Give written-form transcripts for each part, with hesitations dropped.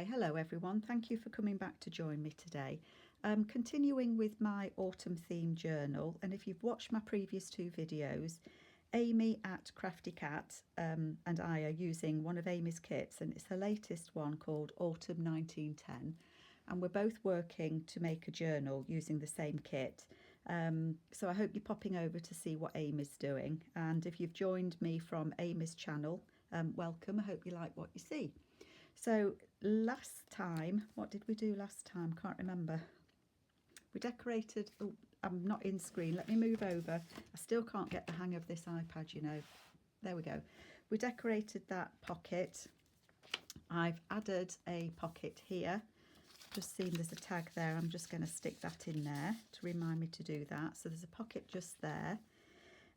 Hi, hello everyone. Thank you for coming back to join me today. Continuing with my autumn theme journal, and if you've watched my previous two videos, Amy at Crafty Cat and I are using one of Amy's kits, and it's her latest one called Autumn 1910, and we're both working to make a journal using the same kit. So I hope you're popping over to see what Amy's doing, and if you've joined me from Amy's channel, welcome. I hope you like what you see. So last time, what did we do last time? Can't remember. We decorated, oh, I'm not in screen, let me move over. I still can't get the hang of this iPad, you know. There we go. We decorated that pocket. I've added a pocket here. Just seen there's a tag there. I'm just going to stick that in there to remind me to do that. So there's a pocket just there.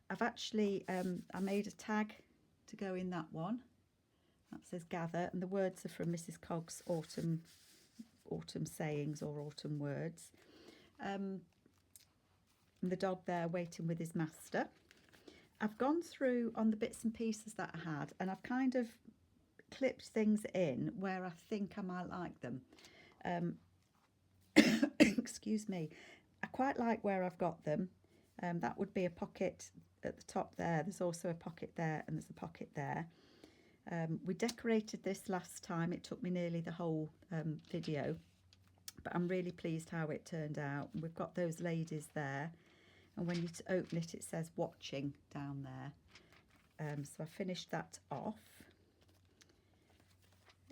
I've actually, I made a tag to go in that one. That says gather, and the words are from Mrs. Cogg's autumn sayings or autumn words. And the dog there waiting with his master. I've gone through on the bits and pieces that I had, and I've kind of clipped things in where I think I might like them. Excuse me. I quite like where I've got them. That would be a pocket at the top there. There's also a pocket there, and there's a pocket there. We decorated this last time. It took me nearly the whole video, but I'm really pleased how it turned out. We've got those ladies there, and when you open it, it says watching down there. So I finished that off.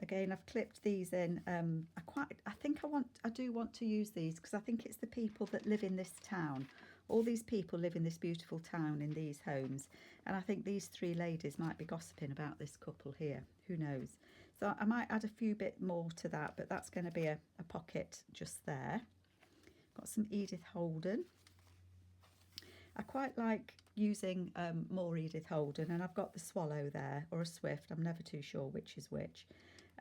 Again, I've clipped these in. I do want to use these because I think it's the people that live in this town. All these people live in this beautiful town in these homes, and I think these three ladies might be gossiping about this couple here. Who knows? So I might add a few bit more to that, but that's going to be a pocket just there. Got some Edith Holden. I quite like using more Edith Holden, and I've got the swallow there, or a swift. I'm never too sure which is which.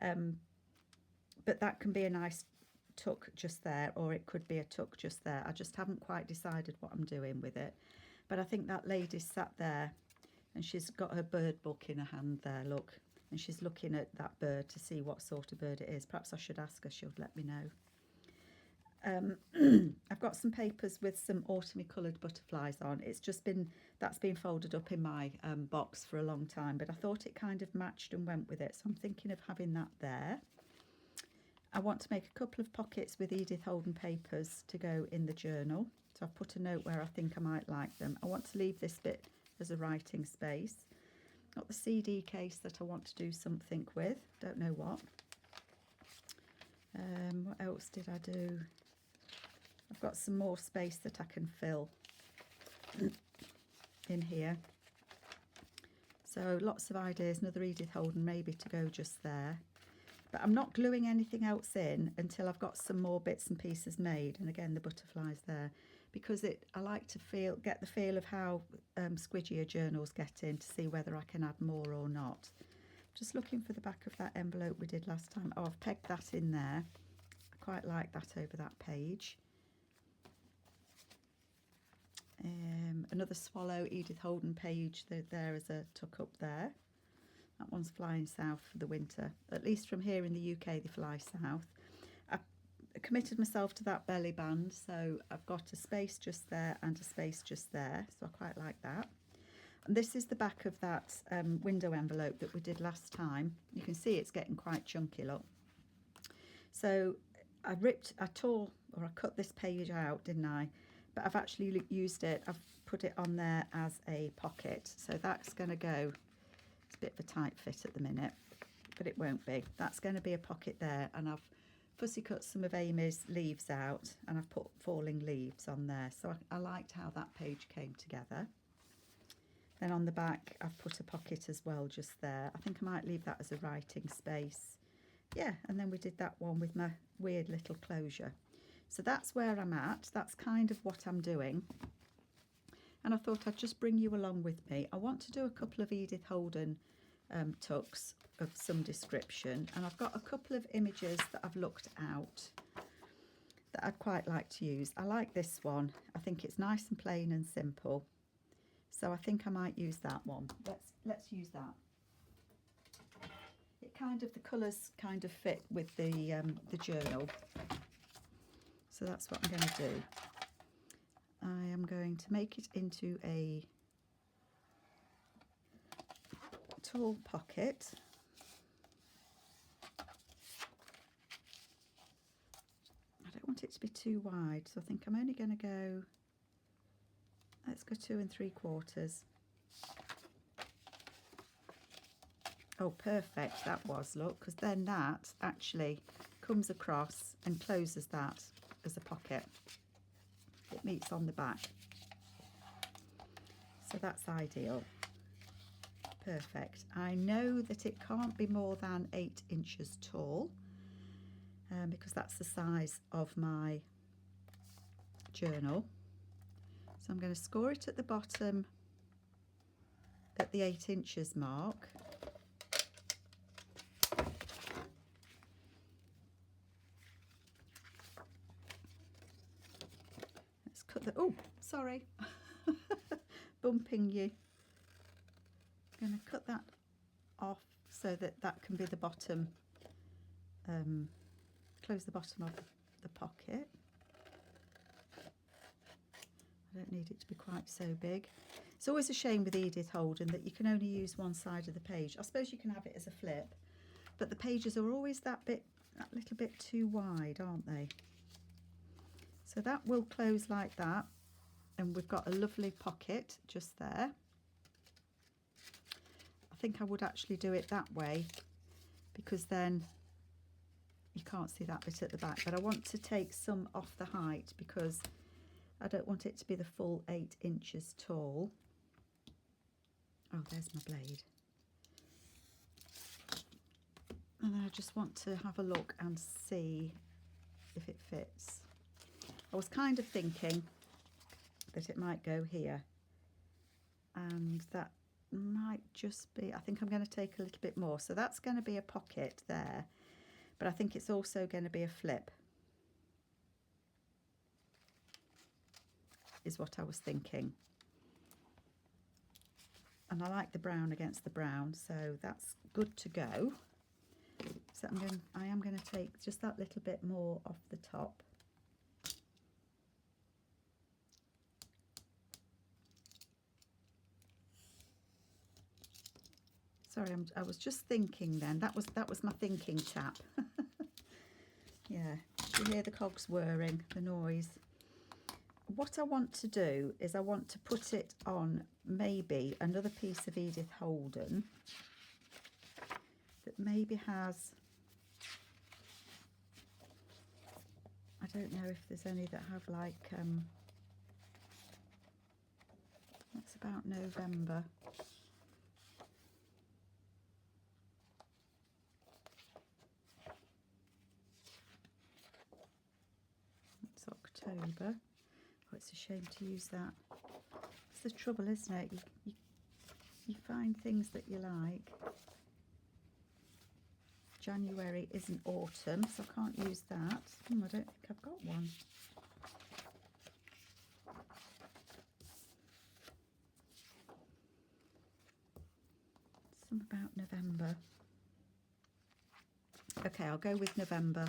But that can be a nice tuck just there, or it could be a tuck just there. I just haven't quite decided what I'm doing with it, but I think that lady sat there and she's got her bird book in her hand there, look, and she's looking at that bird to see what sort of bird it is. Perhaps I should ask her, she'll let me know. I've got some papers with some autumny coloured butterflies on. That's been folded up in my box for a long time, but I thought it kind of matched and went with it, so I'm thinking of having that there. I want to make a couple of pockets with Edith Holden papers to go in the journal. So I've put a note where I think I might like them. I want to leave this bit as a writing space. Got the CD case that I want to do something with. Don't know what. What else did I do? I've got some more space that I can fill in here. So lots of ideas. Another Edith Holden maybe to go just there. But I'm not gluing anything else in until I've got some more bits and pieces made. And again, the butterflies there, because I like to get the feel of how squidgy journals get in to see whether I can add more or not. Just looking for the back of that envelope we did last time. Oh, I've pegged that in there. I quite like that over that page. Another swallow Edith Holden page. There is a tuck up there. That one's flying south for the winter. At least from here in the UK, they fly south. I committed myself to that belly band, so I've got a space just there and a space just there, so I quite like that. And this is the back of that window envelope that we did last time. You can see it's getting quite chunky, look. So I cut this page out, didn't I? But I've actually used it, I've put it on there as a pocket. So that's going to go. It's a bit of a tight fit at the minute, but it won't be. That's going to be a pocket there, and I've fussy cut some of Amy's leaves out, and I've put falling leaves on there. So I liked how that page came together. Then on the back, I've put a pocket as well just there. I think I might leave that as a writing space. Yeah, and then we did that one with my weird little closure. So that's where I'm at. That's kind of what I'm doing. And I thought I'd just bring you along with me. I want to do a couple of Edith Holden tucks of some description. And I've got a couple of images that I've looked out that I'd quite like to use. I like this one. I think it's nice and plain and simple. So I think I might use that one. Let's use that. It kind of the colours kind of fit with the journal. So that's what I'm going to do. I am going to make it into a tall pocket. I don't want it to be too wide, so I think I'm only going to go, let's go 2 3/4. Oh, perfect, that was, look, because then that actually comes across and closes that as a pocket. It meets on the back. So that's ideal. Perfect. I know that it can't be more than 8 inches tall because that's the size of my journal. So I'm going to score it at the bottom at the 8 inches mark. Let's cut the, oh, sorry, bumping you. I'm going to cut that off so that that can be the bottom, close the bottom of the pocket. I don't need it to be quite so big. It's always a shame with Edith Holden that you can only use one side of the page. I suppose you can have it as a flip, but the pages are always that little bit too wide, aren't they? So that will close like that, and we've got a lovely pocket just there. I think I would actually do it that way because then you can't see that bit at the back, but I want to take some off the height because I don't want it to be the full 8 inches tall. Oh, there's my blade. And then I just want to have a look and see if it fits. I was kind of thinking that it might go here, and that might just be, I think I'm going to take a little bit more. So that's going to be a pocket there, but I think it's also going to be a flip, is what I was thinking. And I like the brown against the brown, so that's good to go. So I am going to take just that little bit more off the top. Sorry, I was just thinking then. That was my thinking tap. Yeah, you hear the cogs whirring, the noise. What I want to do is I want to put it on maybe another piece of Edith Holden that maybe has, I don't know if there's any that have like, that's about November. It's October. Oh, it's a shame to use that. It's the trouble, isn't it? You find things that you like. January isn't autumn, so I can't use that. I don't think I've got one. Some about November. Okay, I'll go with November.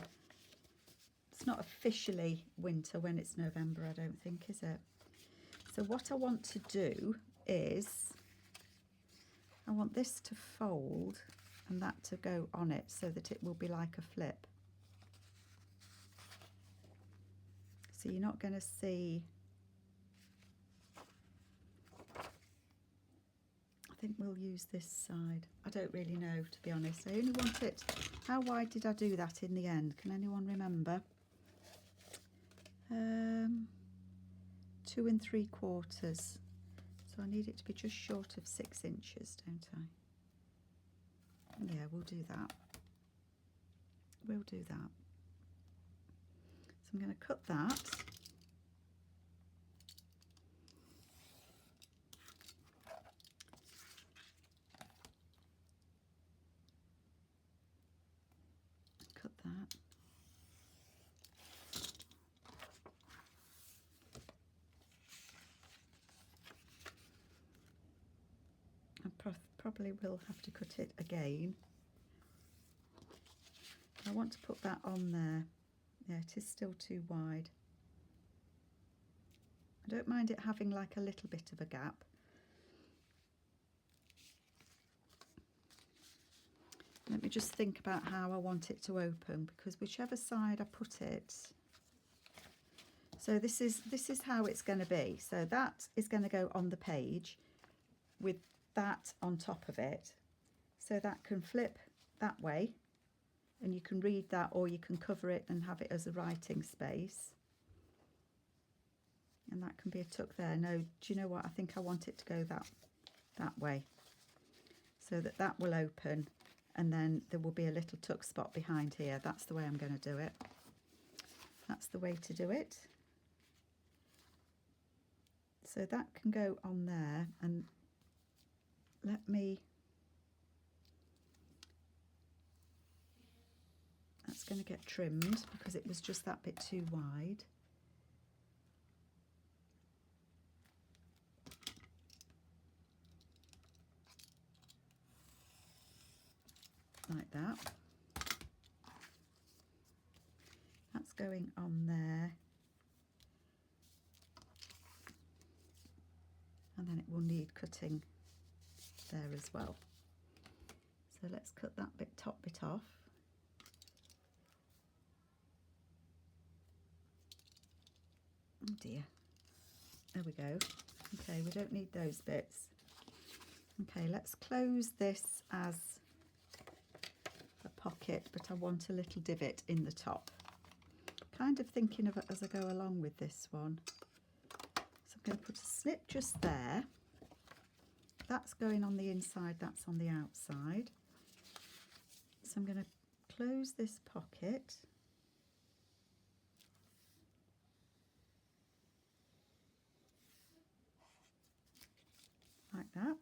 It's not officially winter when it's November, I don't think, is it? So what I want to do is I want this to fold and that to go on it so that it will be like a flip. So you're not going to see, I think we'll use this side. I don't really know, to be honest. I only want it, how wide did I do that in the end? Can anyone remember? 2 3/4. So I need it to be just short of 6 inches, don't I? Yeah, we'll do that. We'll do that. So I'm going to cut that. Cut that. I probably will have to cut it again. I want to put that on there. Yeah, it is still too wide. I don't mind it having like a little bit of a gap. Let me just think about how I want it to open, because whichever side I put it. So this is how it's going to be. So that is going to go on the page with that on top of it. So that can flip that way and you can read that, or you can cover it and have it as a writing space. And that can be a tuck there. No, do you know what? I think I want it to go that way, so that that will open, and then there will be a little tuck spot behind here. That's the way I'm going to do it. That's the way to do it. So that can go on there, and let me, that's going to get trimmed because it was just that bit too wide. Like that. That's going on there. And then it will need cutting there as well. So let's cut that top bit off. Oh dear. There we go. Okay, we don't need those bits. Okay, let's close this as a pocket, but I want a little divot in the top. Kind of thinking of it as I go along with this one. So I'm going to put a slip just there. That's going on the inside, that's on the outside. So I'm going to close this pocket. Like that.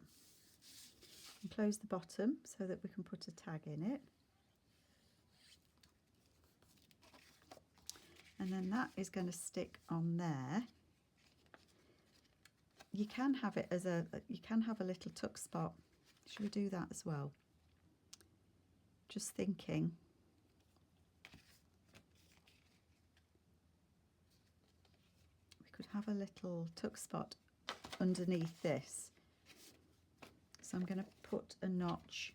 And close the bottom so that we can put a tag in it. And then that is going to stick on there. You can have it as you can have a little tuck spot. Should we do that as well? Just thinking. We could have a little tuck spot underneath this. So I'm going to put a notch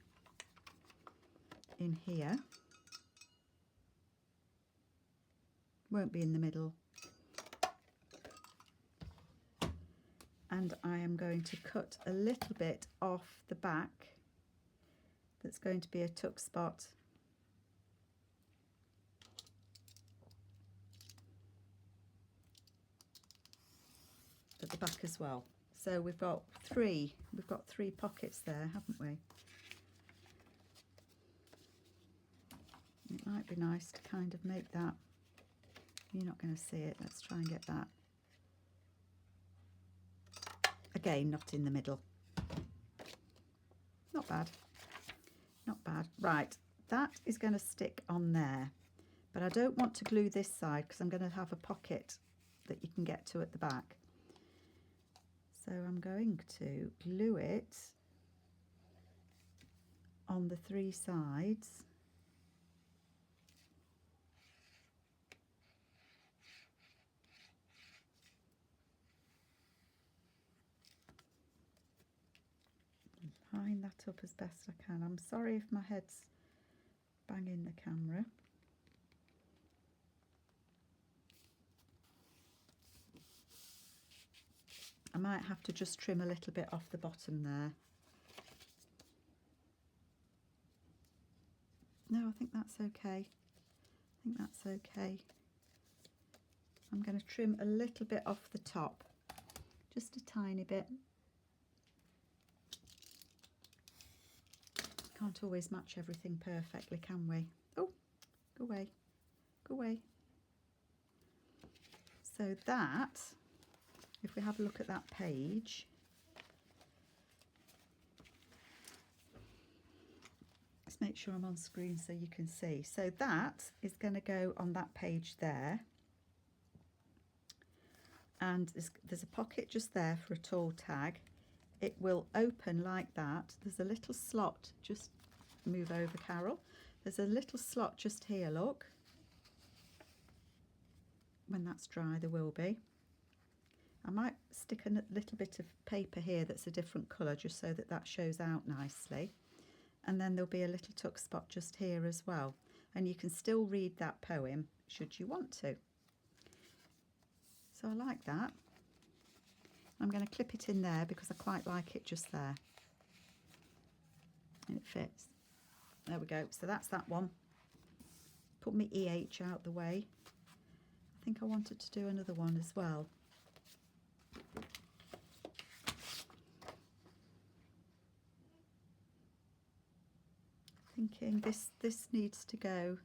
in here. Won't be in the middle. And I am going to cut a little bit off the back. That's going to be a tuck spot. At the back as well. So we've got three pockets there, haven't we? It might be nice to kind of make that. You're not going to see it. Let's try and get that. Again, not in the middle. Not bad. Not bad. Right, that is going to stick on there. But I don't want to glue this side because I'm going to have a pocket that you can get to at the back. So I'm going to glue it on the three sides. Line that up as best I can. I'm sorry if my head's banging the camera. I might have to just trim a little bit off the bottom there. No, I think that's okay. I think that's okay. I'm going to trim a little bit off the top, just a tiny bit. Can't always match everything perfectly, can we? Oh, go away, go away. So that, if we have a look at that page, let's make sure I'm on screen so you can see. So that is going to go on that page there. And there's a pocket just there for a tall tag. It will open like that. There's a little slot, just move over, Carol. there's a little slot just here, look. When that's dry, there will be. I might stick a little bit of paper here that's a different colour, just so that that shows out nicely. And then there'll be a little tuck spot just here as well. And you can still read that poem should you want to. So I like that. I'm going to clip it in there because I quite like it just there. And it fits. There we go. So that's that one. Put my EH out the way. I think I wanted to do another one as well. Thinking this needs to go.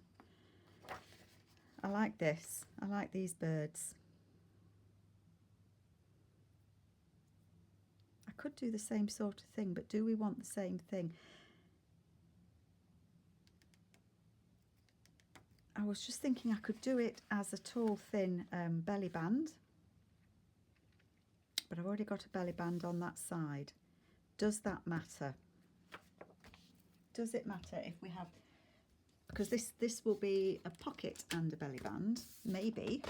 I like this. I like these birds. I could do the same sort of thing, but do we want the same thing? I was just thinking I could do it as a tall, thin belly band, but I've already got a belly band on that side. Does that matter? Does it matter if we have, because this will be a pocket and a belly band, maybe.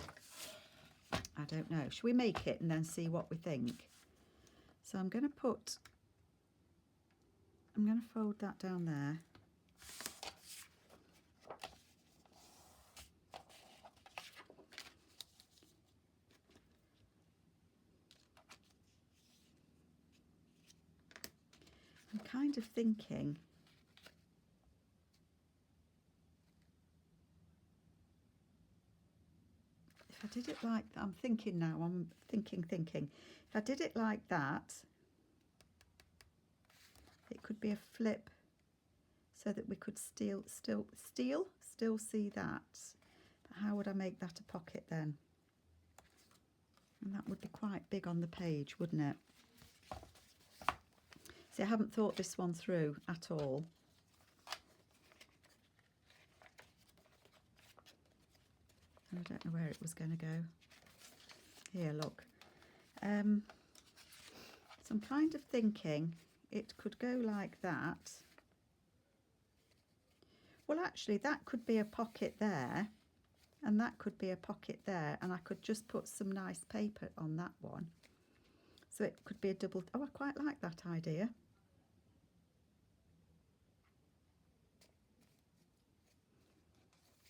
I don't know. Should we make it and then see what we think? So I'm going to fold that down there. I'm kind of thinking if I did it like that, I'm thinking now, I'm thinking. If I did it like that, it could be a flip so that we could still see that. But how would I make that a pocket then? And that would be quite big on the page, wouldn't it? See, I haven't thought this one through at all. And I don't know where it was going to go. Here, look. So I'm kind of thinking it could go like that. Well, actually, that could be a pocket there, and that could be a pocket there, and I could just put some nice paper on that one. So it could be a double. Oh, I quite like that idea.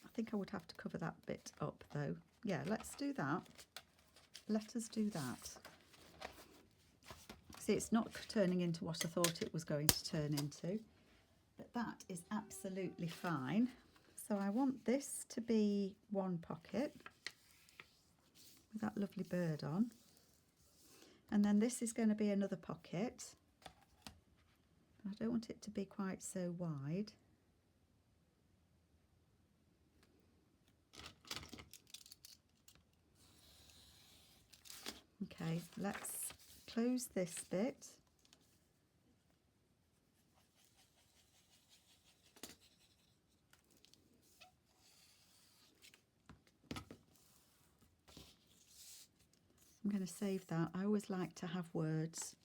I think I would have to cover that bit up though. Yeah, let's do that. Let us do that. See, it's not turning into what I thought it was going to turn into, but that is absolutely fine. So I want this to be one pocket with that lovely bird on. And then this is going to be another pocket. I don't want it to be quite so wide. Okay, let's close this bit. I'm going to save that. I always like to have words.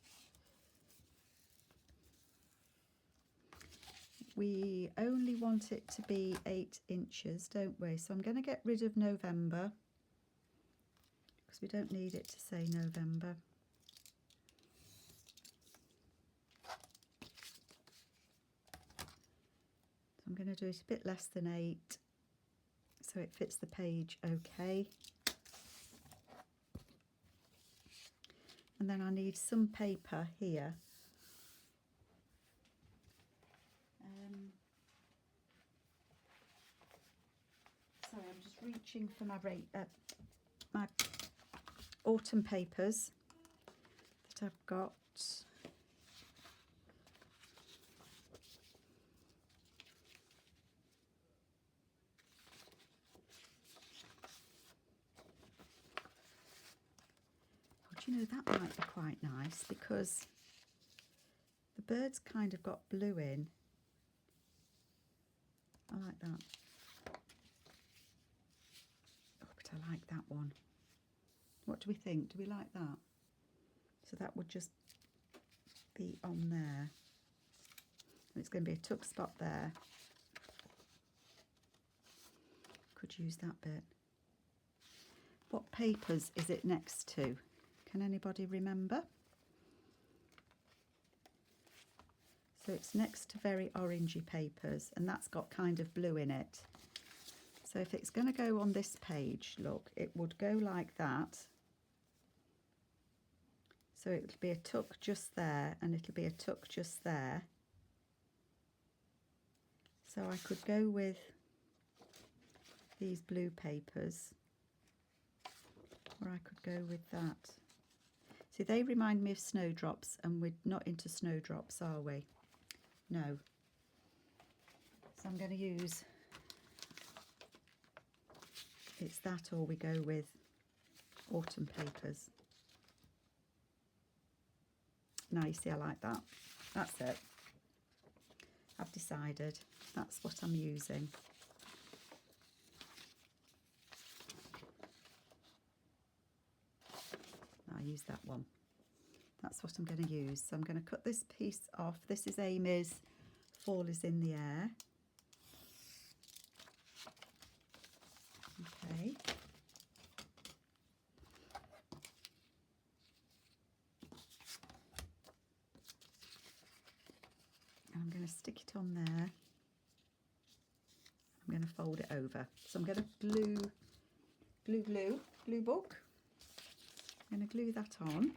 We only want it to be 8 inches, don't we? So I'm going to get rid of November, because we don't need it to say November. So I'm going to do it a bit less than 8 so it fits the page okay. And then I need some paper here. Sorry, I'm just reaching for my autumn papers that I've got. Oh, do you know, that might be quite nice because the birds kind of got blue in. I like that. I like that one. What do we think? Do we like that? So that would just be on there. And it's going to be a tuck spot there. Could use that bit. What papers is it next to? Can anybody remember? So it's next to very orangey papers, and that's got kind of blue in it. So if it's going to go on this page, look, it would go like that. So it'll be a tuck just there, and it'll be a tuck just there. So I could go with these blue papers, or I could go with that. See, they remind me of snowdrops, and we're not into snowdrops, are we? No. So I'm going to use, it's that, or we go with autumn papers. Now you see I like that. That's it. I've decided that's what I'm using. I'll use that one. That's what I'm going to use. So I'm going to cut this piece off. This is Amy's Fall is in the Air. Okay. And I'm going to stick it on there. I'm going to fold it over. So I'm going to glue book. I'm going to glue that on.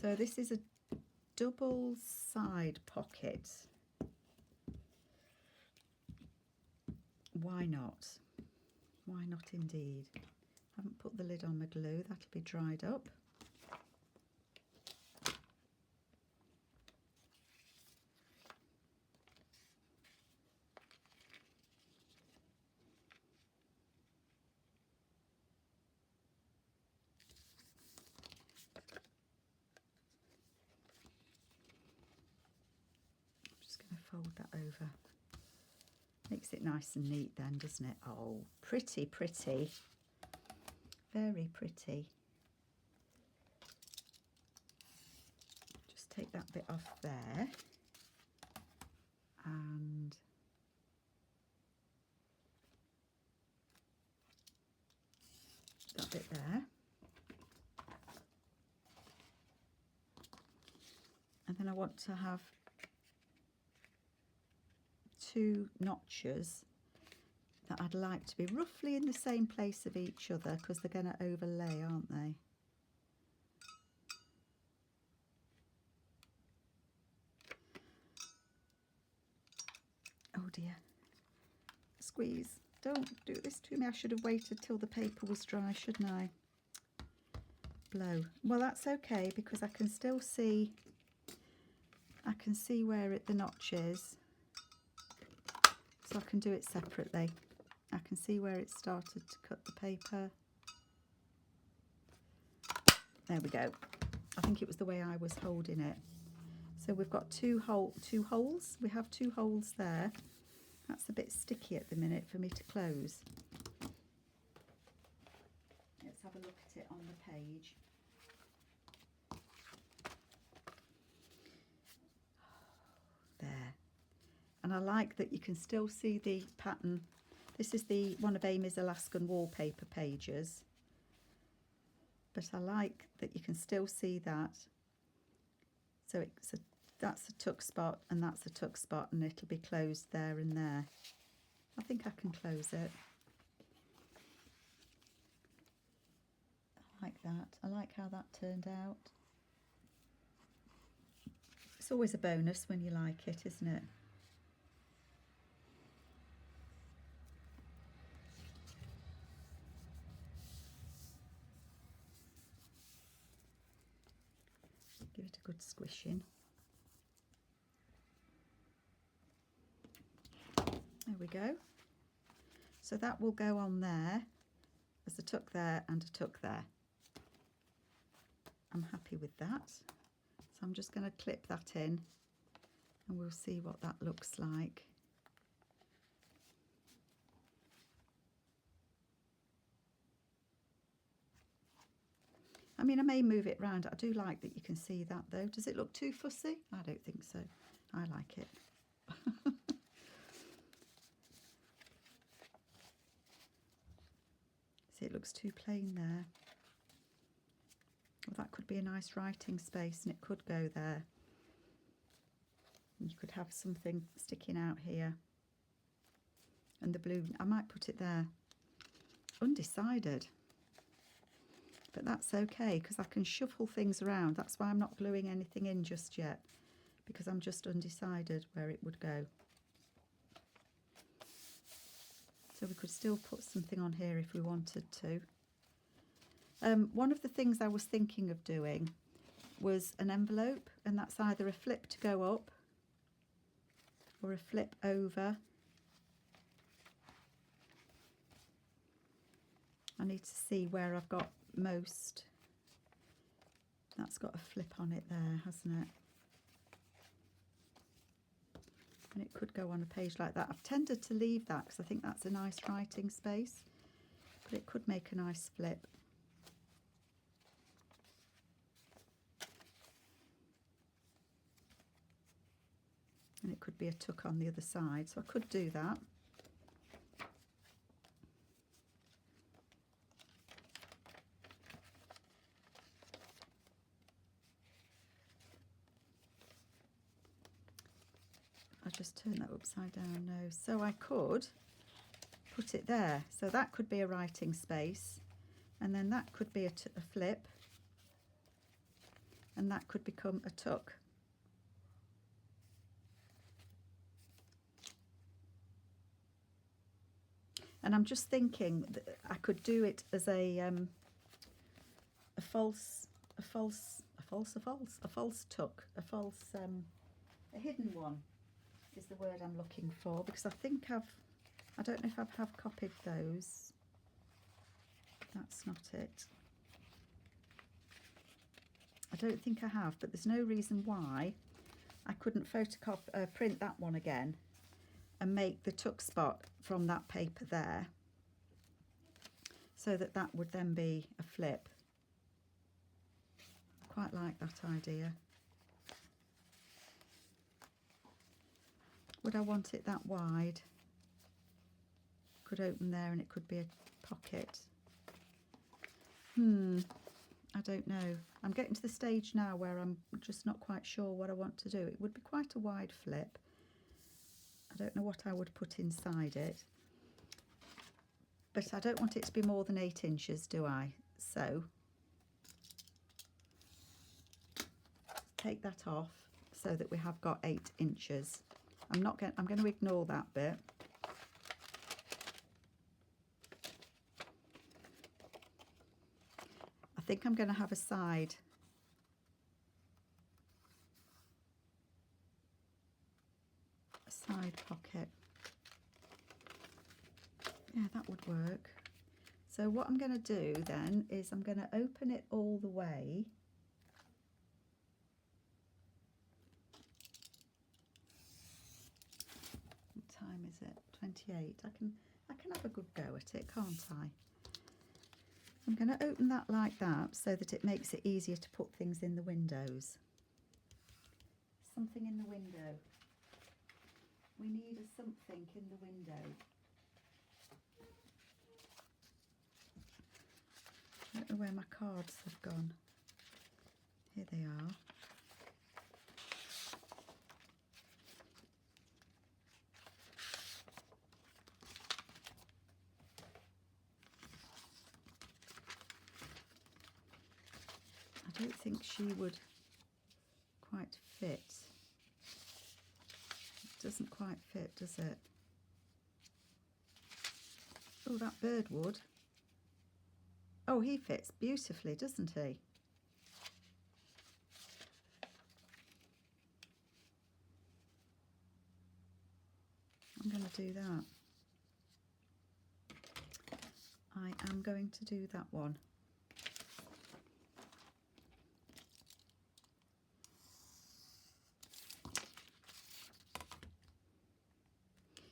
So this is a double side pocket. Why not? Why not indeed? Haven't put the lid on the glue, that'll be dried up. Fold that over. Makes it nice and neat then, doesn't it? Oh, pretty, pretty. Very pretty. Just take that bit off there. And that bit there. And then I want to have two notches that I'd like to be roughly in the same place of each other, because they're going to overlay, aren't they? Oh dear. Squeeze. Don't do this to me. I should have waited till the paper was dry, shouldn't I? Blow. Well, that's okay, because I can still see, where the notch is. So I can do it separately. I can see where it started to cut the paper. There we go. I think it was the way I was holding it. So we've got two holes. We have two holes there. That's a bit sticky at the minute for me to close. Let's have a look at it on the page. There. And I like that you can still see the pattern. This is one of Amy's Alaskan wallpaper pages. But I like that you can still see that. So that's a tuck spot and that's a tuck spot, and it'll be closed there and there. I think I can close it. I like that. I like how that turned out. It's always a bonus when you like it, isn't it? Give it a good squishing. There we go. So that will go on there as a tuck there and a tuck there. I'm happy with that. So I'm just going to clip that in and we'll see what that looks like. I mean, I may move it round. I do like that you can see that though. Does it look too fussy? I don't think so. I like it. looks too plain there. Well, that could be a nice writing space, and it could go there. And you could have something sticking out here. And the blue, I might put it there. Undecided. But that's okay, because I can shuffle things around. That's why I'm not gluing anything in just yet, because I'm just undecided where it would go. So we could still put something on here if we wanted to. One of the things I was thinking of doing was an envelope, and that's either a flip to go up or a flip over. I need to see where I've got most. That's got a flip on it there, hasn't it? And it could go on a page like that. I've tended to leave that because I think that's a nice writing space, but it could make a nice flip. And it could be a tuck on the other side, so I could do that. I'll just turn that upside down now. So I could put it there. So that could be a writing space, and then that could be a flip, and that could become a tuck. And I'm just thinking that I could do it as a false tuck, a hidden one is the word I'm looking for, because I think I don't know if I have copied those. That's not it. I don't think I have, but there's no reason why I couldn't print that one again and make the tuck spot from that paper there, so that that would then be a flip. I quite like that idea. Would I want it that wide? Could open there and it could be a pocket. I don't know. I'm getting to the stage now where I'm just not quite sure what I want to do. It would be quite a wide flip. I don't know what I would put inside it. But I don't want it to be more than 8 inches, do I? So take that off so that we have got 8 inches. I'm going to ignore that bit. I think I'm going to have a side pocket. Yeah, that would work. So what I'm going to do then is I'm going to open it all the way. What time is it? 28. I can have a good go at it, can't I? I'm going to open that like that so that it makes it easier to put things in the windows. Something in the window. We need something in the window. I don't know where my cards have gone. Here they are. I don't think she would quite fit. It doesn't quite fit, does it? Oh, that bird would. Oh, he fits beautifully, doesn't he? I'm going to do that. I am going to do that one.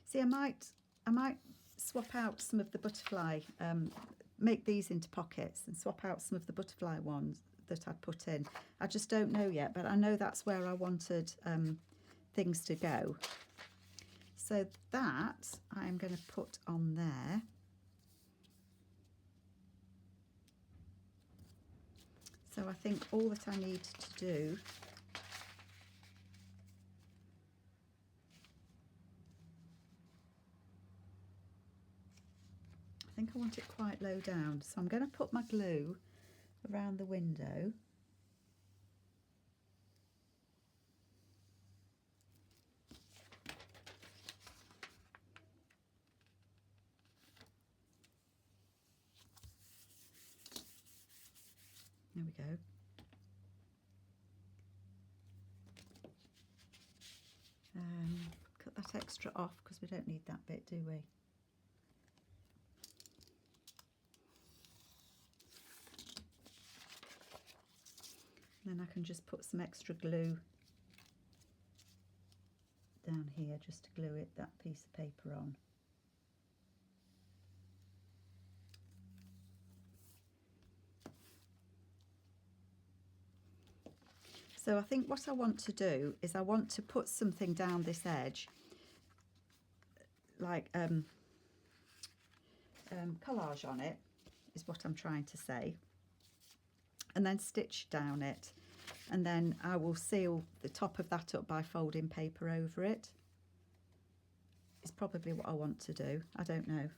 See, I might swap out some of the butterfly, make these into pockets and swap out some of the butterfly ones that I put in. I just don't know yet, but I know that's where I wanted things to go. So that I'm going to put on there. So I think all that I need to do I think I want it quite low down, so I'm going to put my glue around the window. There we go. Cut that extra off because we don't need that bit, do we? And then I can just put some extra glue down here just to glue that piece of paper on. So I think what I want to do is I want to put something down this edge, like collage on it, is what I'm trying to say, and then stitch down it, and then I will seal the top of that up by folding paper over it. Is probably what I want to do. I don't know.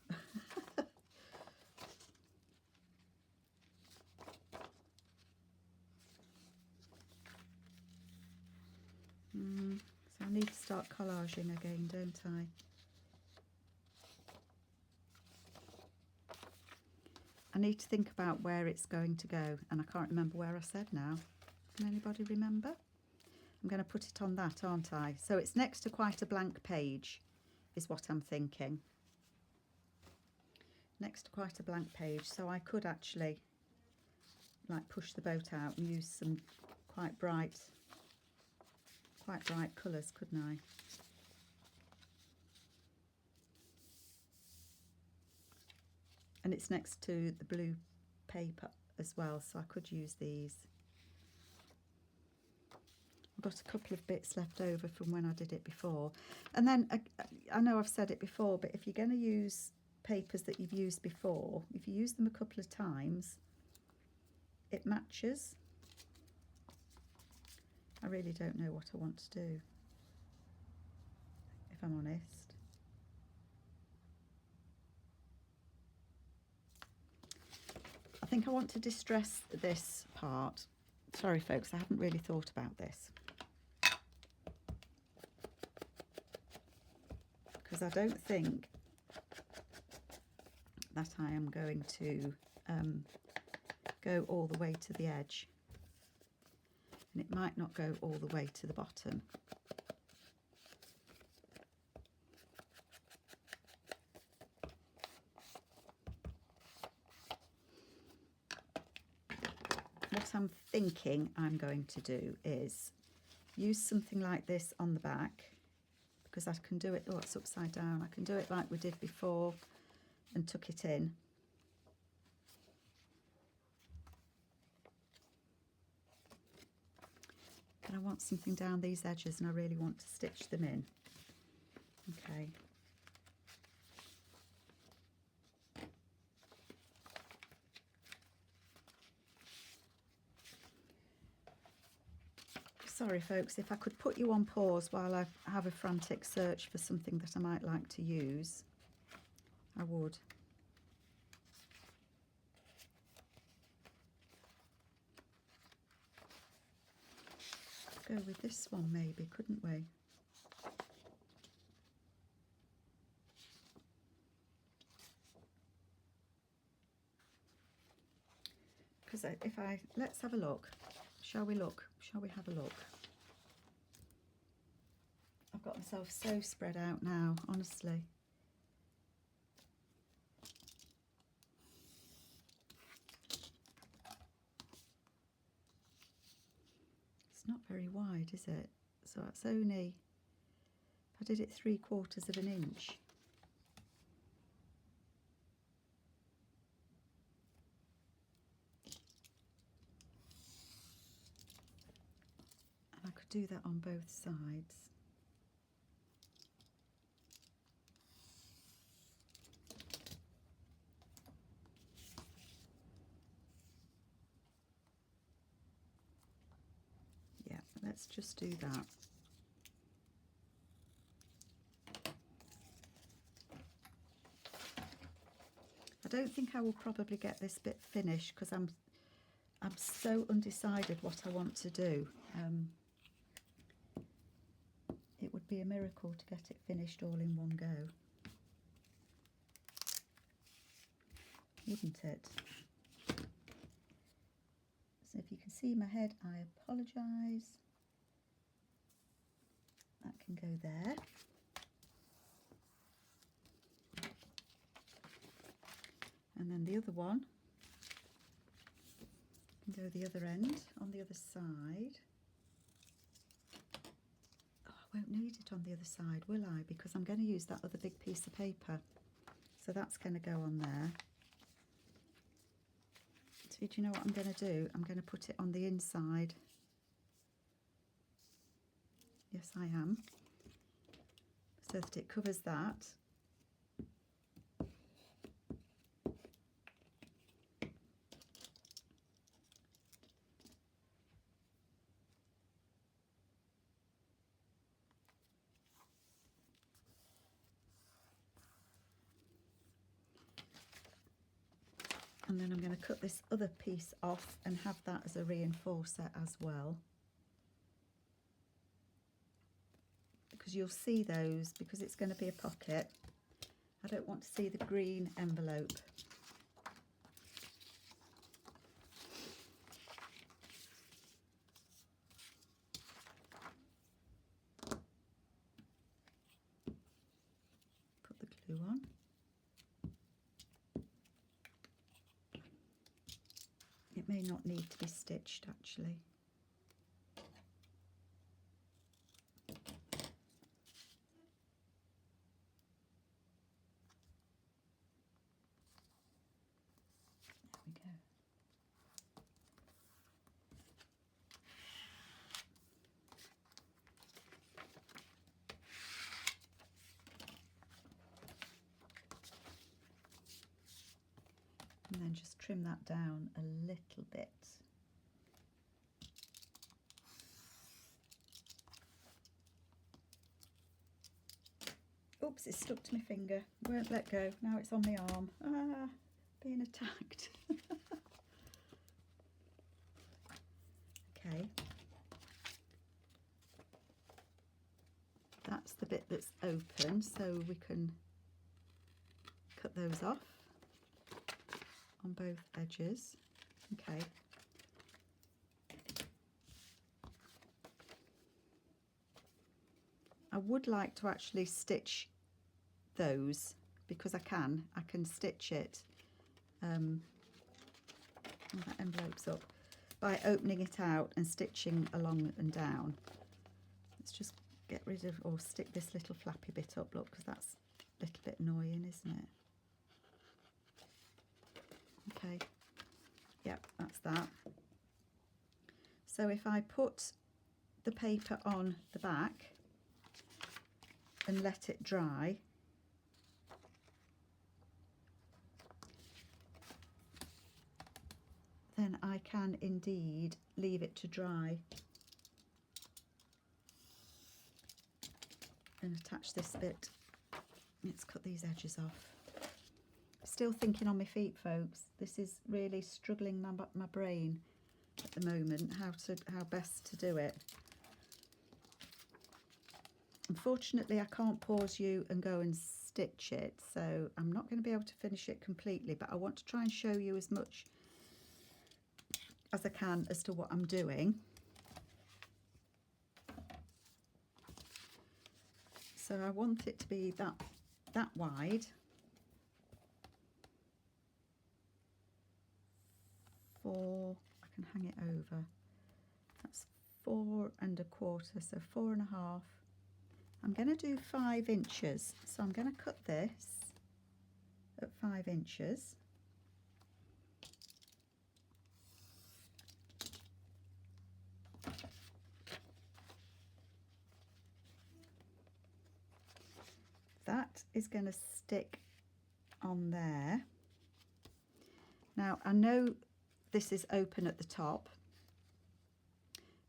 So I need to start collaging again, don't I? I need to think about where it's going to go, and I can't remember where I said now. Can anybody remember? I'm going to put it on that, aren't I? So it's next to quite a blank page, is what I'm thinking. Next to quite a blank page, so I could actually like push the boat out and use some quite bright colours, couldn't I? And it's next to the blue paper as well, so I could use these. I've got a couple of bits left over from when I did it before. And then, I know I've said it before, but if you're going to use papers that you've used before, if you use them a couple of times, it matches. I really don't know what I want to do, if I'm honest. I think I want to distress this part. Sorry folks, I haven't really thought about this, because I don't think that I am going to go all the way to the edge, and it might not go all the way to the bottom. What I'm thinking I'm going to do is use something like this on the back, because I can do it, oh, it's upside down, I can do it like we did before and tuck it in. But I want something down these edges, and I really want to stitch them in. Okay. Sorry folks, if I could put you on pause while I have a frantic search for something that I might like to use, I would. Go with this one maybe, couldn't we? Because let's have a look. Shall we look? Shall we have a look? I've got myself so spread out now, honestly. It's not very wide, is it? So it's only, if I did it 3/4 of an inch. I could do that on both sides. let's just do that. I don't think I will probably get this bit finished because I'm so undecided what I want to do. It would be a miracle to get it finished all in one go, wouldn't it? So if you can see my head, I apologise. That can go there. And then the other one can go the other end on the other side. Oh, I won't need it on the other side, will I? Because I'm going to use that other big piece of paper. So that's going to go on there. So do you know what I'm going to do? I'm going to put it on the inside. Yes, I am. So that it covers that. And then I'm going to cut this other piece off and have that as a reinforcer as well. Because you'll see those, because it's going to be a pocket. I don't want to see the green envelope. Put the glue on. It may not need to be stitched actually. There we go. And then just trim that down a little bit. Oops, it's stuck to my finger. Won't let go. Now it's on my arm. Ah, being attacked. Okay. That's the bit that's open, so we can cut those off on both edges. Okay. I would like to actually stitch those because I can stitch it. Oh, that envelope's up. By opening it out and stitching along and down. Let's just get rid of or stick this little flappy bit up, look, because that's a little bit annoying, isn't it? Okay, yep, that's that. So if I put the paper on the back and let it dry, then I can indeed leave it to dry and attach this bit. Let's cut these edges off. Still thinking on my feet, folks. This is really struggling my brain at the moment, how best to do it. Unfortunately, I can't pause you and go and stitch it, so I'm not going to be able to finish it completely, but I want to try and show you as much as I can as to what I'm doing. So I want it to be that wide. 4, I can hang it over. That's 4 1/4, so 4 1/2. I'm going to do 5 inches, so I'm going to cut this at 5 inches. That is going to stick on there. Now I know this is open at the top,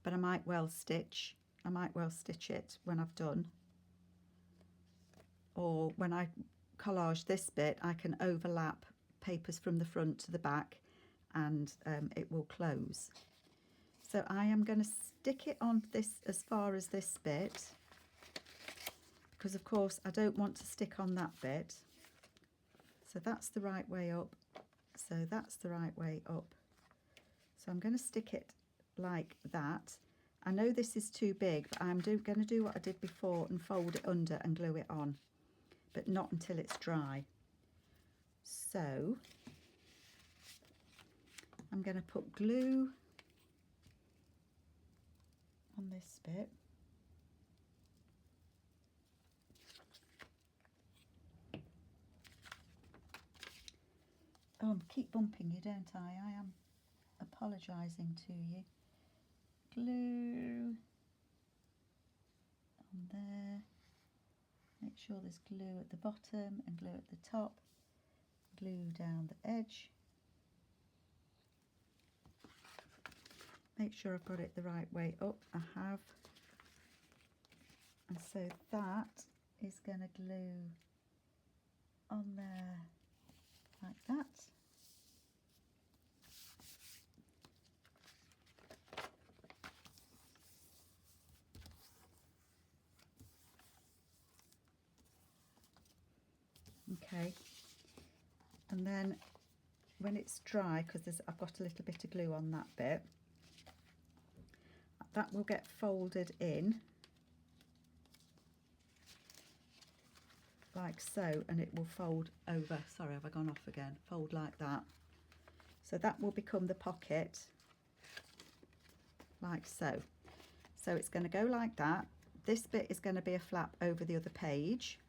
but I might well stitch it when I've done. Or when I collage this bit, I can overlap papers from the front to the back, and it will close. So I am going to stick it on this as far as this bit, because of course I don't want to stick on that bit. So that's the right way up. So that's the right way up. So I'm going to stick it like that. I know this is too big, but I'm going to do what I did before and fold it under and glue it on, but not until it's dry. So I'm going to put glue on this bit. Oh, I keep bumping you, don't I? I am apologising to you. Glue on there. Make sure there's glue at the bottom and glue at the top. Glue down the edge. Make sure I've got it the right way up. I have. And so that is going to glue on there like that. Okay, and then when it's dry, because I've got a little bit of glue on that bit, that will get folded in like so, and it will fold over. Sorry, have I gone off again? Fold like that. So that will become the pocket, like so. So it's going to go like that. This bit is going to be a flap over the other page.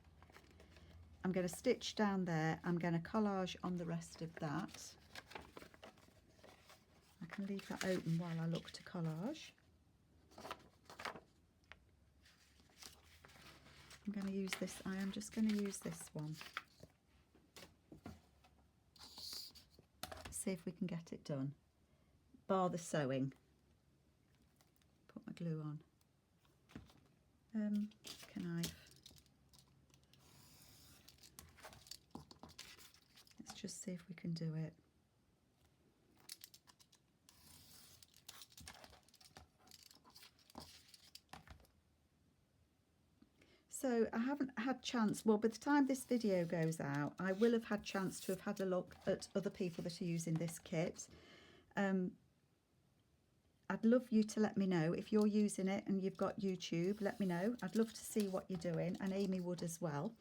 I'm going to stitch down there. I'm going to collage on the rest of that. I can leave that open while I look to collage. I'm going to use this. I am just going to use this one. See if we can get it done. Bar the sewing. Put my glue on. Knife. Let's just see if we can do it. So I haven't had chance, well, by the time this video goes out, I will have had chance to have had a look at other people that are using this kit. I'd love you to let me know if you're using it and you've got YouTube. Let me know. I'd love to see what you're doing, and Amy would as well.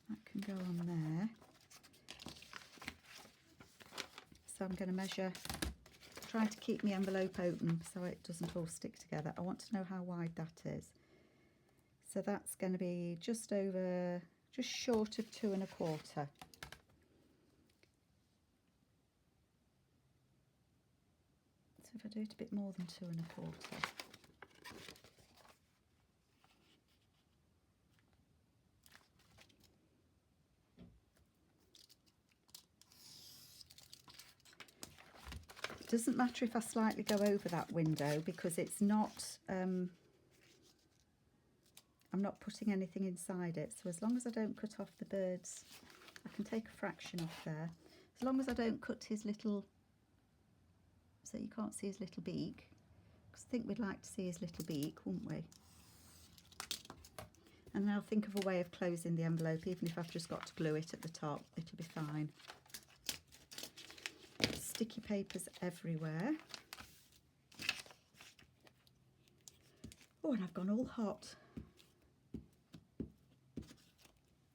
That can go on there. So I'm going to measure, try to keep my envelope open so it doesn't all stick together. I want to know how wide that is. So that's going to be just short of 2 1/4. So if I do it a bit more than 2 1/4. It doesn't matter if I slightly go over that window, because it's not, I'm not putting anything inside it. So as long as I don't cut off the birds, I can take a fraction off there. As long as I don't cut his little, so you can't see his little beak, because I think we'd like to see his little beak, wouldn't we? And then I'll think of a way of closing the envelope, even if I've just got to glue it at the top, it'll be fine. Sticky papers everywhere. Oh, and I've gone all hot.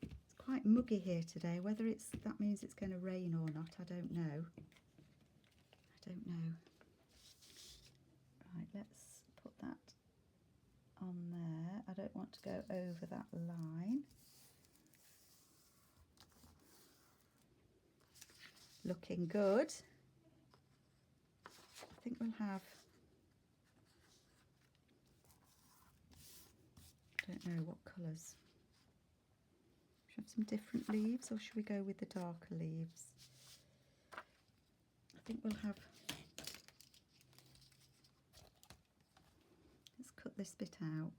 It's quite muggy here today. Whether that means it's going to rain or not, I don't know. Right, let's put that on there. I don't want to go over that line. Looking good. I think we'll have, I don't know what colours. Should we have some different leaves, or should we go with the darker leaves? I think we'll have, let's cut this bit out.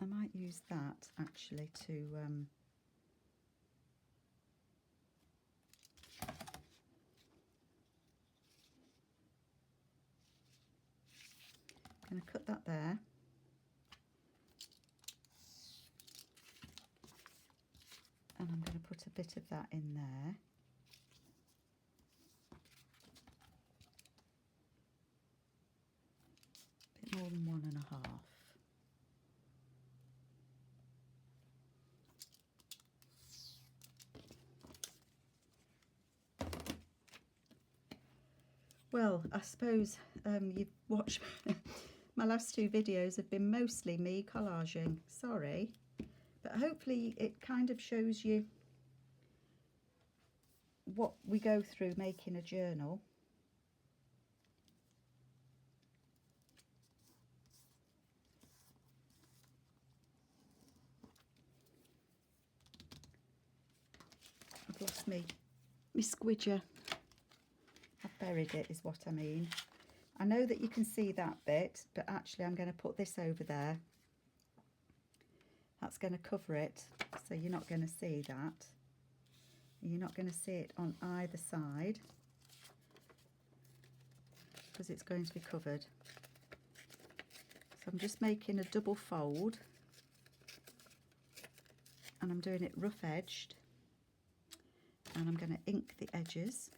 I might use that actually to I'm going to cut that there. And I'm going to put a bit of that in there. A bit more than 1.5. Well, I suppose you've watched my last 2 videos have been mostly me collaging, sorry, but hopefully it kind of shows you what we go through making a journal. I've lost me squidger. I've buried it is what I mean. I know that you can see that bit, but actually I'm going to put this over there. That's going to cover it, so you're not going to see that. You're not going to see it on either side because it's going to be covered. So I'm just making a double fold and I'm doing it rough edged, and I'm going to ink the edges.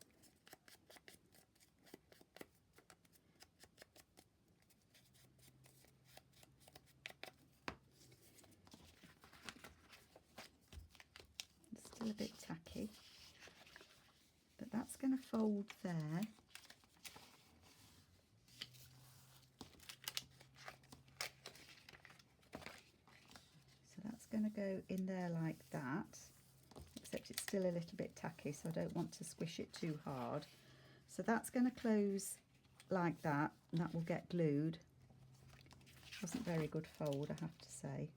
Still a bit tacky, but that's going to fold there. So that's going to go in there like that, except it's still a little bit tacky, so I don't want to squish it too hard. So that's going to close like that, and that will get glued. Wasn't very good fold, I have to say.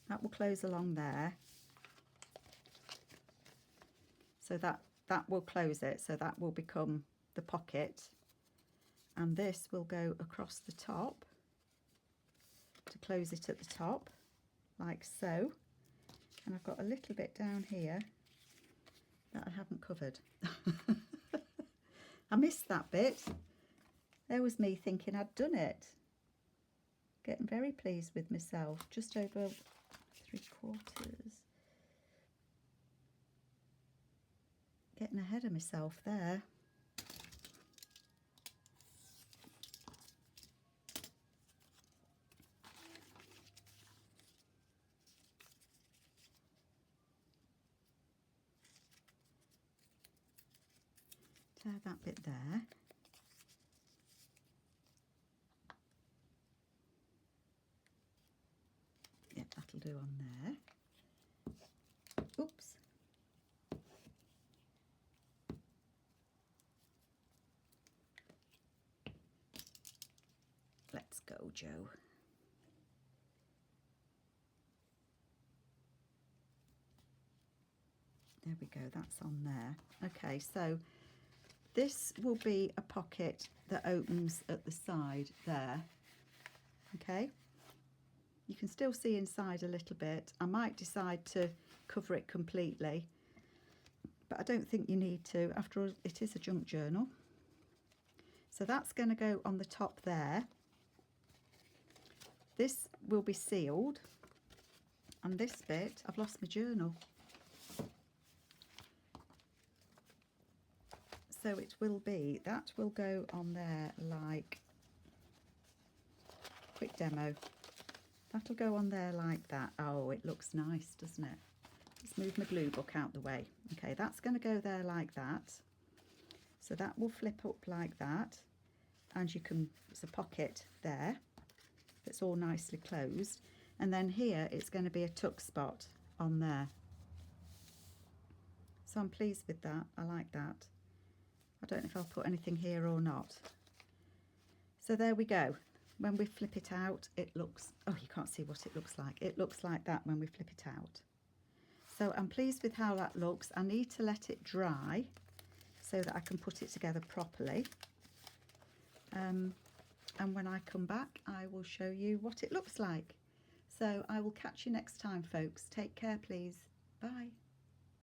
That will close along there, so that will close it, so that will become the pocket, and this will go across the top to close it at the top like so. And I've got a little bit down here that I haven't covered. I missed that bit. There was me thinking I'd done it, getting very pleased with myself. Just over 3/4. Getting ahead of myself there. Tear that bit there. Yep, that'll do on there. Oops. Let's go, Joe. There we go, that's on there. Okay, so this will be a pocket that opens at the side there. Okay, you can still see inside a little bit. I might decide to cover it completely, but I don't think you need to. After all, it is a junk journal. So that's going to go on the top there. This will be sealed, and this bit, I've lost my journal. So it will be, that will go on there like, quick demo, that'll go on there like that. Oh, it looks nice, doesn't it? Let's move my glue book out the way. Okay, that's going to go there like that. So that will flip up like that, and you can, it's a pocket there that's all nicely closed, and then here it's going to be a tuck spot on there. So I'm pleased with that, I like that. I don't know if I'll put anything here or not. So there we go. When we flip it out, it looks, oh, you can't see what it looks like. It looks like that when we flip it out. So I'm pleased with how that looks. I need to let it dry so that I can put it together properly. And when I come back, I will show you what it looks like. So I will catch you next time, folks. Take care, please. Bye.